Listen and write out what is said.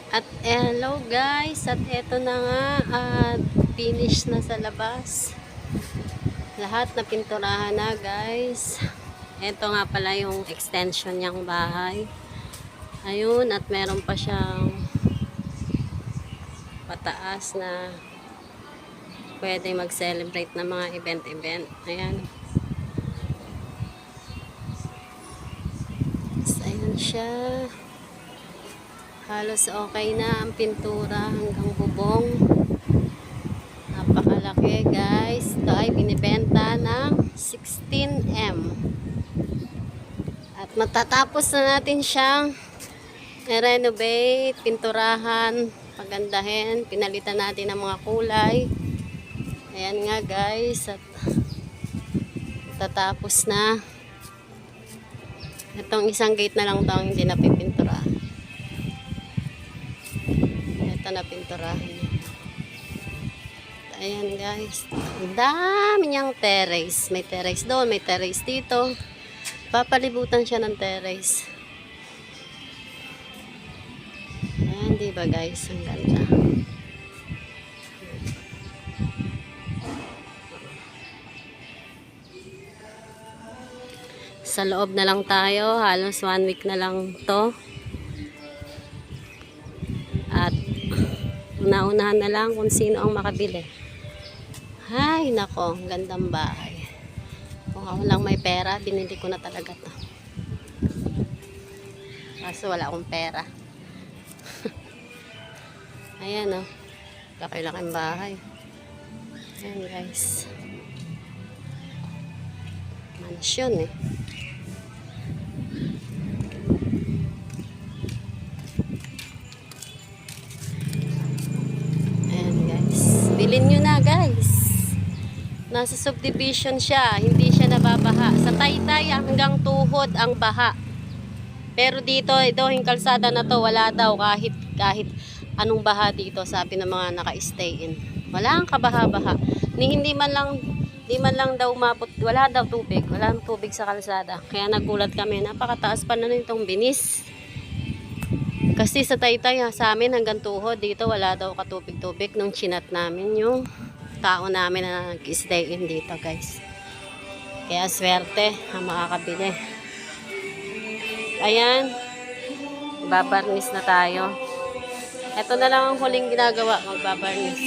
At hello guys, at eto na nga at finish na sa labas. Lahat na pinturahan na guys. Eto nga pala yung extension niyang bahay. Ayun, at meron pa siyang pataas na pwede mag-celebrate ng mga event-event. Ayan. So, ayan siya. Halos okay na ang pintura hanggang bubong. Napakalaki guys. Ito ay binibenta ng 16M. At matatapos na natin siyang i-renovate, pinturahan, pagandahin, pinalitan natin ng mga kulay. Ayan nga guys. At matatapos na. Itong isang gate na lang ito ang hindi napipinturahan. Ito na pinturahan niya. Ayan guys. Ang dami niyang terrace. May terrace doon, may terrace dito. Papalibutan siya ng terrace. Ayan, diba guys? Ang ganda. Sa loob na lang tayo. Halos 1 week na lang to. At una-unahan na lang kung sino ang makabili. Ay, nako, gandang bahay. Kung ako lang may pera, binili ko na talaga to. Kaso wala akong pera. Ayan, oh. Laki-laking bahay. Ayan, guys. Mansyon, eh. Bilhin nyo na guys. Nasa subdivision siya. Hindi siya nababaha. Sa Taytay hanggang tuhod ang baha. Pero dito, ito yung kalsada na to, wala daw kahit anong baha dito, sabi ng mga naka-stay in. Wala ang kabaha-baha. Hindi man lang daw umabot, wala daw tubig. Wala ang tubig sa kalsada. Kaya nagulat kami, napakataas pa na nitong binis. Kasi sa Taytay sa amin hanggang tuhod, dito wala daw katubig-tubig nung chinat namin yung tao namin na nag-stay in dito guys. Kaya swerte ang makakabili. Ayan, babarnis na tayo. Ito na lang ang huling ginagawa, magbabarnis.